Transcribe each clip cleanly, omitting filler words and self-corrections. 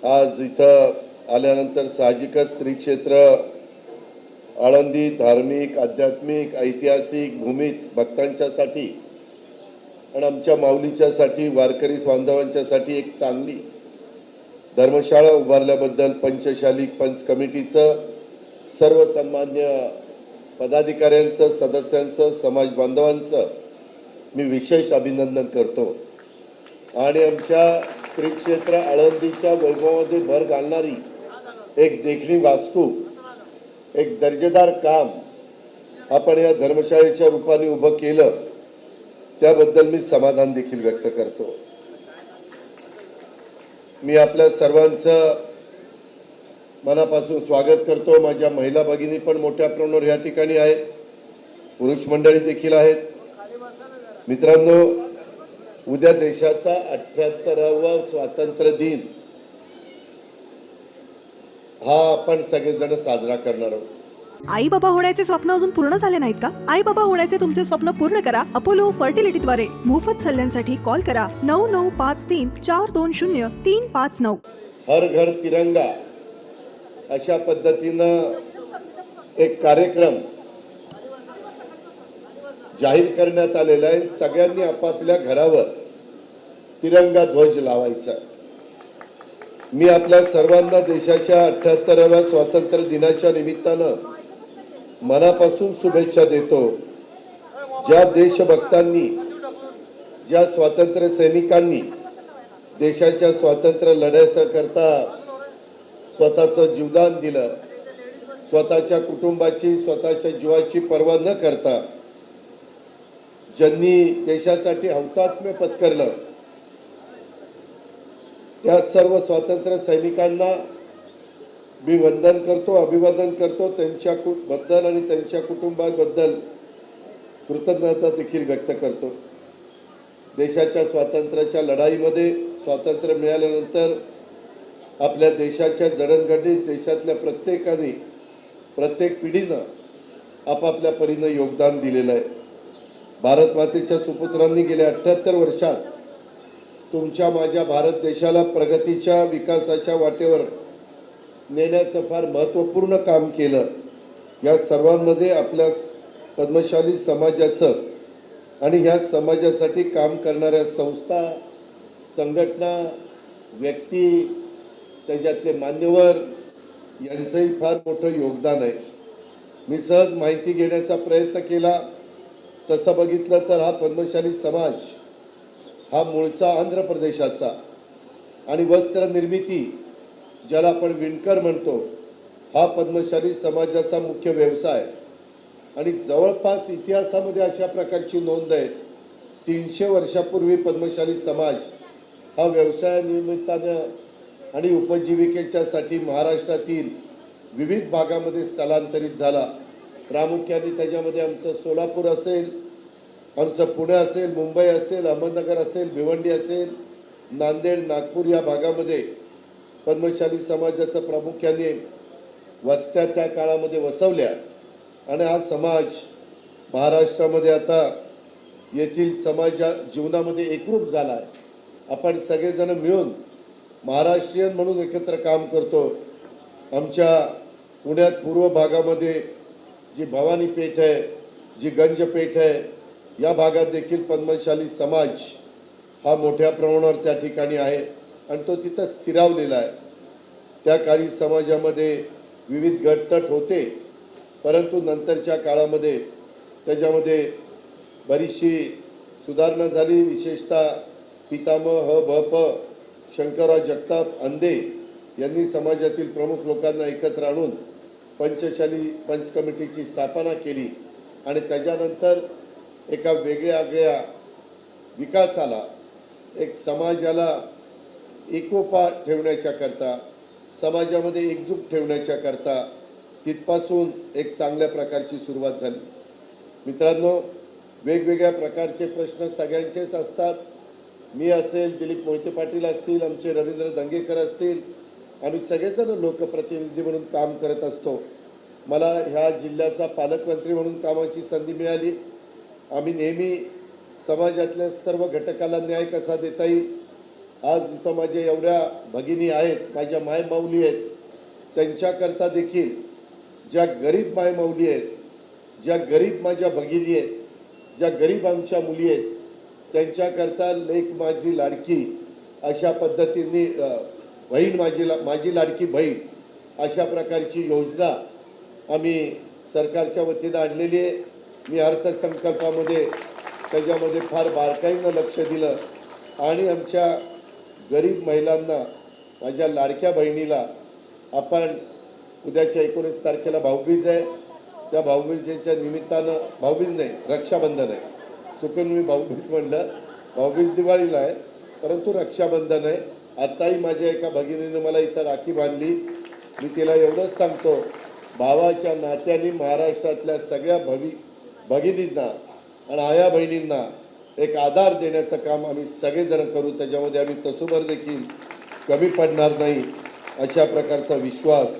आज इथं आल्यानंतर साहजिकच श्री क्षेत्र आळंदी धार्मिक, आध्यात्मिक, ऐतिहासिक भूमीत भक्तांच्यासाठी आणि आमच्या माऊलीच्यासाठी, वारकरी बांधवांच्यासाठी एक चांगली धर्मशाळा उभारल्याबद्दल पंचशाली पंच कमिटीचं, सर्व सन्मान्य पदाधिकाऱ्यांचं, सदस्यांचं, समाज बांधवांचं मी विशेष अभिनंदन करतो। आणि आमच्या श्री क्षेत्र आळंदीच्या वैभवामध्ये भर घालणारी एक देखणी वास्तू, एक दर्जेदार काम आपण या धर्मशाळेच्या रूपाने उभं केलं, त्याबद्दल मी समाधान देखील व्यक्त करतो। मी आपल्या सर्वांचं मनापासून स्वागत करतो। माझ्या महिला भगिनी पण मोठ्या प्रमाणावर या ठिकाणी आहेत, पुरुष मंडळी देखील आहेत। मित्रांनो, उद्या देशाचा 78वा स्वातंत्र्य दिन हा आपण सगळेजण साजरा करणार आहोत। आई बाबा होण्याचे स्वप्न अजून पूर्ण झाले नाहीत का? आई बाबा होण्याचे तुमचे स्वप्न पूर्ण करा अपोलो फर्टिलिटीद्वारे। मोफत सल्ल्यांसाठी कॉल करा 9953420359। हर घर तिरंगा अशा पद्धतीनं एक कार्यक्रम जाहीर करण्यात आलेला आहे। सगळ्यांनी आपापल्या घरावर तिरंगा ध्वज लावायचा। मी आपल्या सर्वांना देशाच्या 78व्या स्वातंत्र्य दिनाच्या निमित्तानं मनापासून शुभेच्छा देतो। ज्या देशभक्तांनी, ज्या स्वातंत्र्य सैनिकांनी देशाच्या स्वातंत्र्य लढ्याकरता स्वतःचं जीवदान दिलं, स्वतःच्या कुटुंबाची, स्वतःच्या जीवाची पर्वा न करता ज्यांनी देशासाठी हौतात्म्य पत्करलं, त्या सर्व स्वातंत्र्य सैनिकांना मी वंदन करतो, अभिवादन करतो। त्यांच्याबद्दल आणि त्यांच्या कुटुंबाबद्दल कृतज्ञता देखील व्यक्त करतो। देशाच्या स्वातंत्र्याच्या लढाईमध्ये स्वातंत्र्य मिळाल्यानंतर आपल्या देशाच्या जडणघडणीत देशातल्या प्रत्येकाने, प्रत्येक पिढीनं आपापल्या परीनं योगदान दिलेलं आहे। भारत मातेच्या सुपुत्रांनी गेल्या 78 वर्षात तुमच्या माझ्या भारत देशाला प्रगतीच्या, विकासाच्या वाटेवर नेण्याचं फार महत्त्वपूर्ण काम केलं। या सर्वांमध्ये आपल्या पद्मशाली समाजाचं आणि ह्या समाजासाठी काम करणाऱ्या संस्था, संघटना, व्यक्ती, त्याच्यातले मान्यवर यांचंही फार मोठं योगदान आहे। मी सहज माहिती घेण्याचा प्रयत्न केला, तसं बघितलं तर हा पद्मशाली समाज हा मूळचा आंध्र प्रदेशाचा आणि वस्त्र निर्मिती, ज्याला आपण विणकर म्हणतो, हा पद्मशाली समाजाचा मुख्य व्यवसाय। आणि जवळपास इतिहासामध्ये अशा प्रकारची नोंद आहे, 300 वर्षापूर्वी पद्मशाली समाज हा व्यवसायानिमित्तानं आणि उपजीविकेच्यासाठी महाराष्ट्रातील विविध भागामध्ये स्थलांतरित झाला। प्रामुख्याने त्याच्यामध्ये आमचं सोलापूर असेल, आमचं पुणे असेल, मुंबई असेल, अहमदनगर असेल, भिवंडी असेल, नांदेड, नागपूर या भागामध्ये पद्मशाली समाजाचं प्रामुख्याने वस्त्या त्या काळामध्ये वसवल्या। आणि हा समाज महाराष्ट्रामध्ये आता येथील समाजा जीवनामध्ये एकरूप झाला आहे। आपण सगळेजण मिळून महाराष्ट्रीयन म्हणून एकत्र काम करतो। आमच्या पुण्यात पूर्व भागामध्ये जी भवानी पेठ आहे, जी गंज पेठ आहे, या भागात देखील पद्मशाली समाज हा मोठ्या प्रमाणावर त्या ठिकाणी आहे आणि तो तिथं स्थिरावलेला आहे। त्या काळी समाजामध्ये विविध गटतट होते, परंतु नंतरच्या काळामध्ये त्याच्यामध्ये बरीचशी सुधारणा झाली। विशेषतः पितामह भ.प. शंकरराव जगताप अंधे यांनी समाजातील प्रमुख लोकांना एकत्र आणून पंचशाली पंच कमिटीची स्थापना केली आणि त्याच्यानंतर एका वेगळ्या विकासाला, एक समाजाला एकोपा ठेवण्याच्या करता, समाजामध्ये एकजूट ठेवण्याच्या करता तिथपासून एक चांगल्या प्रकारची सुरुवात झाली। मित्रांनो, वेगवेगळ्या प्रकारचे प्रश्न सगळ्यांचेच असतात। मी असेल, दिलीप मोहिते पाटील असतील, आमचे रवींद्र दंगेकर असतील, आम्ही सगळेजण लोकप्रतिनिधी म्हणून काम करत असतो। मला ह्या जिल्ह्याचा पालकमंत्री म्हणून कामाची संधी मिळाली। आम्ही नेहमी समाजातल्या सर्व घटकाला न्याय कसा देता येईल, आज इथं माझ्या एवढ्या भगिनी आहेत, माझ्या मायमाऊली आहेत, त्यांच्याकरता देखील ज्या गरीब मायमाऊली आहेत, ज्या गरीब माझ्या भगिनी आहेत, ज्या गरीब आमच्या मुली आहेत, त्यांच्याकरता लेक माझी लाडकी अशा पद्धतीने बहीण माझी लाडकी बहीण अशा प्रकारची योजना आम्ही सरकारच्या वतीनं आणलेली आहे. मी अर्थसंकल्पामध्ये त्याच्यामध्ये फार बारकाईनं लक्ष दिलं आणि आमच्या गरीब महिलांना, माझ्या लाडक्या बहिणीला आपण उद्याच्या 19 तारखेला भाऊबीज आहे, त्या भाऊबीजेच्या निमित्तानं, भाऊबीज नाही रक्षाबंधन आहे, चुकून मी भाऊबीज म्हणलं, भाऊबीज दिवाळीला आहे परंतु रक्षाबंधन आहे. आत्ताही माझ्या एका भगिनीनं मला इथं राखी बांधली. मी तिला एवढंच सांगतो, भावाच्या नात्याने महाराष्ट्रातल्या सगळ्या भगिनींना आणि आया बहिणींना एक आधार देण्याचं काम आम्ही सगळेजण करू. त्याच्यामध्ये आम्ही तसूभर देखील कमी पडणार नाही अशा प्रकारचा विश्वास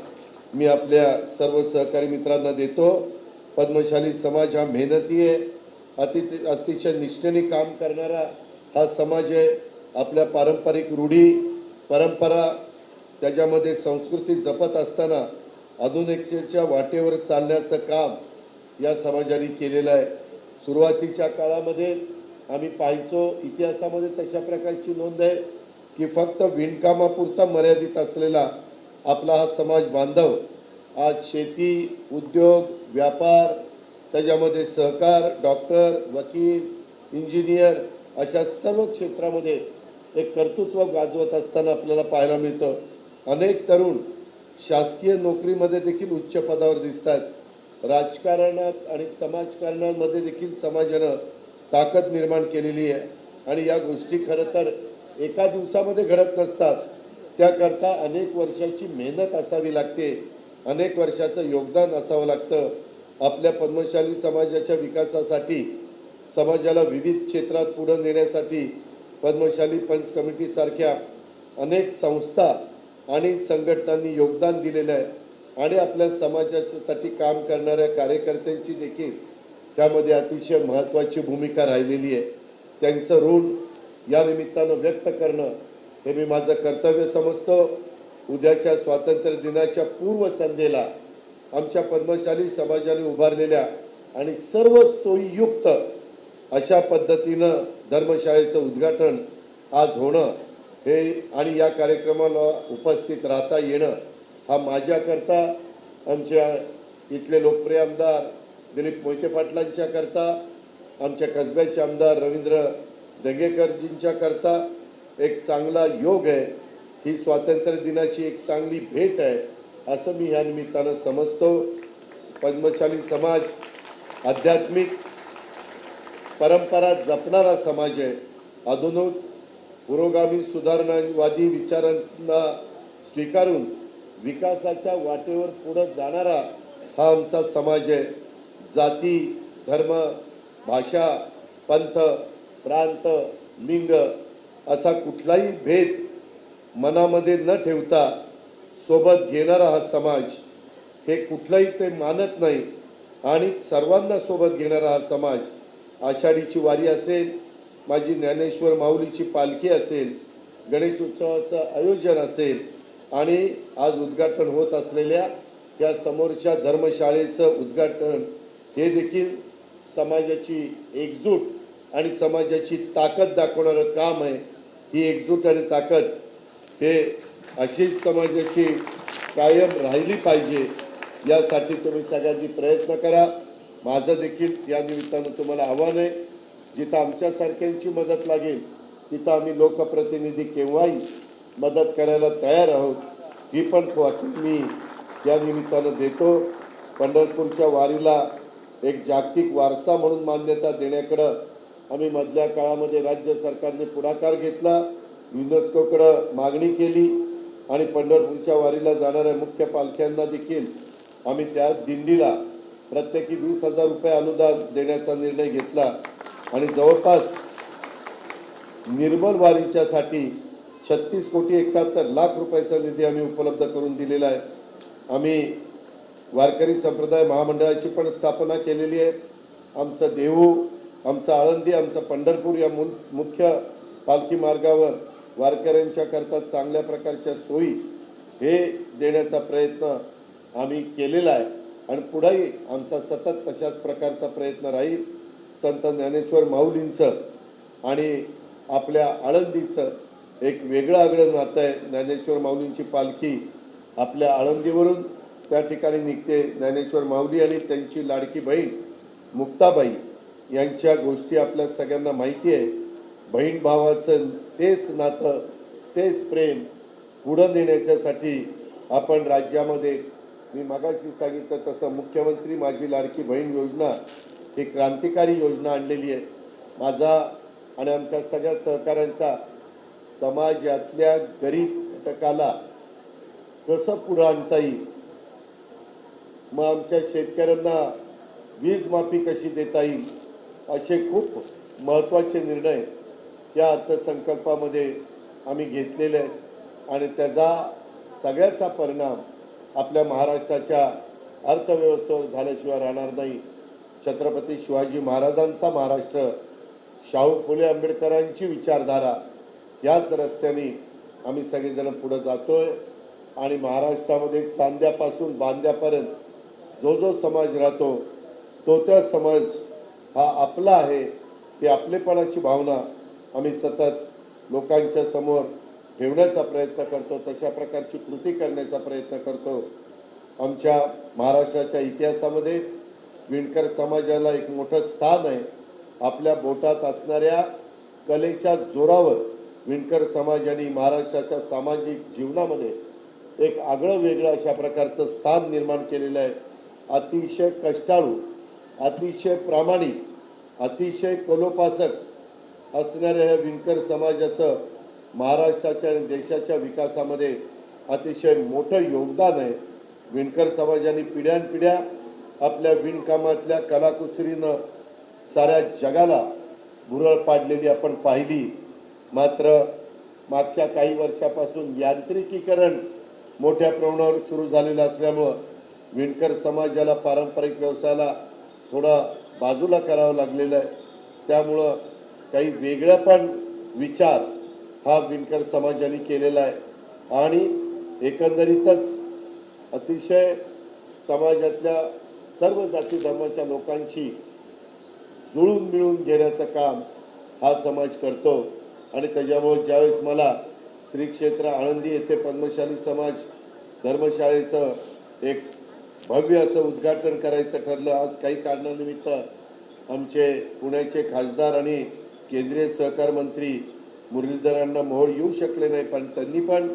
मी आपल्या सर्व सहकारी मित्रांना देतो. पद्मशाली समाज हा मेहनती आहे, अतिशय निष्ठेने काम करणारा हा समाज आहे. आपल्या पारंपरिक रूढी परंपरा त्याच्यामध्ये संस्कृती जपत असताना आधुनिकतेच्या वाटेवर चालण्याचं काम या समाजाने केलेलं आहे. सुरुवातीच्या काळामध्ये आम्ही पाहायचो, इतिहासामध्ये तशा प्रकारची नोंद आहे की फक्त विणकामापुरता मर्यादित असलेला आपला हा समाज बांधव आज शेती, उद्योग, व्यापार, त्याच्यामध्ये सहकार, डॉक्टर, वकील, इंजिनियर अशा सर्व क्षेत्रामध्ये एक कर्तृत्व गाजवत असताना आपल्याला पाहायला मिळतं. अनेक तरुण शासकीय नोकरीमध्ये देखील उच्च पदावर दिसतात. राजकारणात आणि समाजकारणामध्ये देखील समाजानं ताकद निर्माण केलेली आहे आणि या गोष्टी खरं तर एका दिवसामध्ये घडत नसतात. त्याकरता अनेक वर्षाची मेहनत असावी लागते, अनेक वर्षाचं योगदान असावं लागतं. आपल्या पद्मशाली समाजाच्या विकासासाठी, समाजाला विविध क्षेत्रात पुढे नेण्यासाठी पद्मशाली पंच कमिटीसारख्या अनेक संस्था आणि संघटनांनी योगदान दिलेलं आहे आणि आपल्या समाजासाठी काम करणाऱ्या कार्यकर्त्यांची देखील त्यामध्ये अतिशय महत्त्वाची भूमिका राहिलेली आहे. त्यांचं ऋण या निमित्तानं व्यक्त करणं हे मी माझं कर्तव्य समजतो. उद्याच्या स्वातंत्र्य दिनाच्या पूर्वसंध्येला आमच्या पद्मशाली समाजाने उभारलेल्या आणि सर्व सोयीयुक्त अशा पद्धतीनं धर्मशाळेचं उद्घाटन आज होणं हे आणि या कार्यक्रमाला उपस्थित राहता येणं हा माझ्याकरता, आमच्या इथले लोकप्रिय आमदार दिलीप मोहिते पाटलांच्या करता, आमच्या कसब्याचे आमदार रवींद्र दंगेकरजींच्या करता एक चांगला योग आहे. ही स्वातंत्र्य दिनाची एक चांगली भेट आहे असं मी या निमित्तानं समजतो. पद्मशाली समाज आध्यात्मिक परंपरा जपणारा समाज आहे. आधुनिक पुरोगामी सुधारणावादी विचारांना स्वीकारून विकासाच्या वाटेवर पुढे जाणारा हा आमचा समाज आहे. जाती, धर्म, भाषा, पंथ, प्रांत, लिंग असा कुठलाही भेद मनामध्ये न ठेवता सोबत घेणारा हा समाज, हे कुठलाही ते मानत नाही आणि सर्वांना सोबत घेणारा हा समाज. आषाढीची वारी असेल, माझी ज्ञानेश्वर माऊलीची पालखी असेल, गणेश उत्सवाचं आयोजन असेल आणि आज उद्घाटन होत असलेल्या या समोरच्या धर्मशाळेचं उद्घाटन हे देखील समाजाची एकजूट आणि समाजाची ताकद दाखवणारं काम आहे. ही एकजूट आणि ताकद हे अशीच समाजाची कायम राहिली पाहिजे, यासाठी तुम्ही सगळ्यांनी प्रयत्न करा. माझं देखील या निमित्तानं तुम्हाला आव्हान आहे, जिथं आमच्यासारख्यांची मदत लागेल तिथं आम्ही लोकप्रतिनिधी केव्हाही मदत करायला तयार आहोत. ही पण ग्वाही मी या निमित्तानं देतो. पंढरपूरच्या वारीला एक जागतिक वारसा म्हणून मान्यता देण्याकडं आम्ही मधल्या काळामध्ये राज्य सरकारने पुढाकार घेतला, युनेस्कोकडं मागणी केली आणि पंढरपूरच्या वारीला जाणाऱ्या मुख्य पालख्यांना देखील आम्ही त्या दिंडीला प्रत्येकी 20,000 रुपये अनुदान देण्याचा निर्णय घेतला आणि जवळपास निर्मल वारीच्यासाठी 36,71,00,000 रुपयाचा निधी आम्ही उपलब्ध करून दिलेला आहे. आम्ही वारकरी संप्रदाय महामंडळाची पण स्थापना केलेली आहे. आमचं देहू, आमचं आळंदी, आमचं पंढरपूर या मुख्य पालखी मार्गावर वारकऱ्यांच्या करता चांगल्या प्रकारच्या सोयी हे देण्याचा प्रयत्न आम्ही केलेला आहे आणि पुढेही आमचा सतत तशाच प्रकारचा प्रयत्न राहील. संत ज्ञानेश्वर माऊलींचं आणि आपल्या आळंदीचं एक वेगळं आगळं नातं आहे. ज्ञानेश्वर माऊलींची पालखी आपल्या आळंदीवरून त्या ठिकाणी निघते. ज्ञानेश्वर माऊली आणि त्यांची लाडकी बहीण मुक्ताबाई यांच्या गोष्टी आपल्या सगळ्यांना माहिती आहे. बहीण भावाचं तेच नातं, तेच प्रेम पुढं नेण्याच्यासाठी आपण राज्यामध्ये, मी मगाशी सांगितलं तसं, मुख्यमंत्री माझी लाडकी बहीण योजना ही क्रांतिकारी योजना आणलेली आहे. माझा आणि आमच्या सगळ्या सहकाऱ्यांचा समाजातल्या गरीब घटकाला कसं पुढं आणता येईल, मग आमच्या शेतकऱ्यांना वीज माफी कशी देता येईल, असे खूप महत्त्वाचे निर्णय या अर्थसंकल्पामध्ये आम्ही घेतलेले आहेत आणि त्याचा सगळ्याचा परिणाम आपल्या महाराष्ट्राच्या अर्थव्यवस्थेवर झाल्याशिवाय राहणार नाही. छत्रपती शिवाजी महाराजांचा महाराष्ट्र, शाहू फुले आंबेडकरांची विचारधारा, याच रस्त्याने आम्ही सगळेजण पुढे जातोय आणि महाराष्ट्रामध्ये चांद्यापासून बांद्यापर्यंत जो जो समाज राहतो तो समाज हा आपला आहे, ही आपलेपणाची भावना आम्ही सतत लोकांच्या समोर ठेवण्याचा प्रयत्न करतो. तशा प्रकारची कृती करण्याचा प्रयत्न करतो. आमच्या महाराष्ट्राच्या इतिहासामध्ये विणकर समाजाला एक मोठं स्थान आहे. आपल्या बोटात असणाऱ्या कलेच्या जोरावर विणकर समाजाने महाराष्ट्राच्या सामाजिक जीवनामध्ये एक आगळं वेगळं अशा प्रकारचं स्थान निर्माण केलेलं आहे. अतिशय कष्टाळू, अतिशय प्रामाणिक, अतिशय कलोपासक असणाऱ्या ह्या विणकर समाजाचं महाराष्ट्राच्या आणि देशाच्या विकासामध्ये अतिशय मोठं योगदान आहे. विणकर समाजाने पिढ्यानपिढ्या आपल्या विणकामातल्या कलाकुसरीनं साऱ्या जगाला भुरळ पाडलेली आपण पाहिली. मात्र मागच्या काही वर्षापासून यांत्रिकीकरण मोठ्या प्रमाणावर सुरू झालेलं असल्यामुळं विणकर समाजाला पारंपरिक व्यवसायाला थोडा बाजूला करावं लागलेलं आहे. त्यामुळं काही वेगळा पण विचार हा विणकर समाजाने केलेला आहे आणि एकंदरीतच अतिशय समाजातल्या सर्व जाती धर्माच्या लोकांशी जुळून मिळून घेण्याचं काम हा समाज करतो आणि त्याच्यामुळे ज्यावेळेस मला श्री क्षेत्र आळंदी येथे पद्मशाली समाज धर्मशाळेचं एक भव्य असं उद्घाटन करायचं ठरलं. आज काही कारणानिमित्त आमचे पुण्याचे खासदार आणि केंद्रीय सहकार मंत्री मुरलीधरांना मोहोळ येऊ शकले नाही, पण त्यांनी पण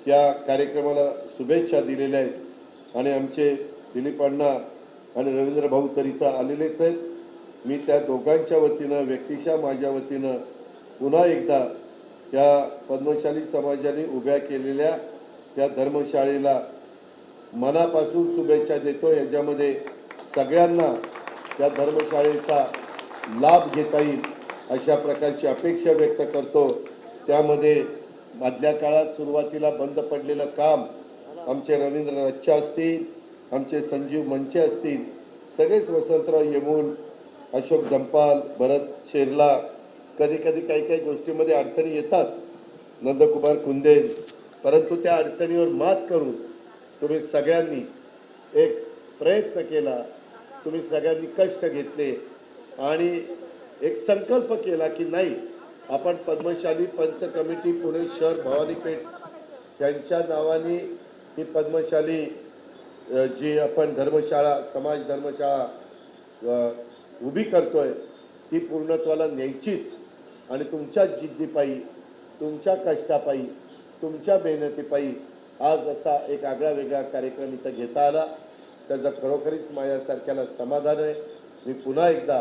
या कार्यक्रमाला शुभेच्छा दिलेल्या आहेत आणि आमचे दिलीप अण्णा आणि रवींद्र भाऊ तर इथं आलेलेच आहेत. मी त्या दोघांच्या वतीनं, व्यक्तिशः माझ्या वतीनं पुन्हा एकदा त्या पद्मशाली समाजाने उभ्या केलेल्या त्या धर्मशाळेला मनापासून शुभेच्छा देतो. याच्यामध्ये सगळ्यांना त्या धर्मशाळेचा लाभ घेता येईल अशा प्रकारची अपेक्षा व्यक्त करतो. त्यामध्ये मधल्या काळात सुरुवातीला बंद पडलेलं काम आमचे रवींद्र रच्चा असतील, आमचे संजीव मंचे असतील, सगळेच वसंतराव येमूल, अशोक जंपाल, भरत शेरला, कधी कधी काही काही गोष्टीमध्ये अडचणी येतात, नंदकुमार कुंदे, परंतु त्या अडचणीवर मात करून तुम्ही सगळ्यांनी एक प्रयत्न केला, तुम्ही सगळ्यांनी कष्ट घेतले आणि एक संकल्प केला की नाही, आपण पद्मशाली पंच कमिटी पुणे शहर भवानीपेठ यांच्या नावाने ही पद्मशाली जी आपण धर्मशाळा, समाज धर्मशाळा उभी करतोय ती पूर्णत्वाला न्यायचीच आणि तुमच्या जिद्दीपायी, तुमच्या कष्टापायी, तुमच्या मेहनतीपायी आज असा एक आगळा वेगळा कार्यक्रम इथं घेता आला. त्याचं खरोखरीच माझ्यासारख्याला समाधान आहे. मी पुन्हा एकदा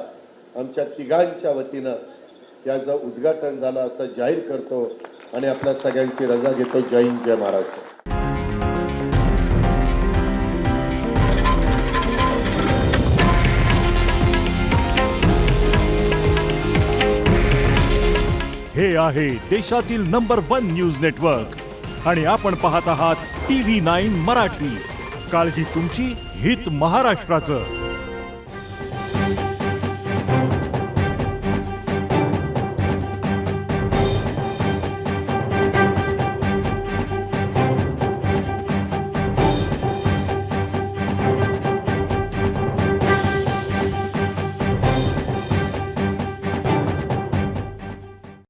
आमच्या तिघांच्या वतीनं याचं उद्घाटन झालं असं जाहीर करतो आणि आपल्या सगळ्यांची रजा घेतो. जय हिंद, जय महाराष्ट्र. हे आहे देशातील नंबर 1 न्यूज नेटवर्क आणि आपण पाहत आहात TV9 मराठी. काळजी तुमची, हित महाराष्ट्राचं.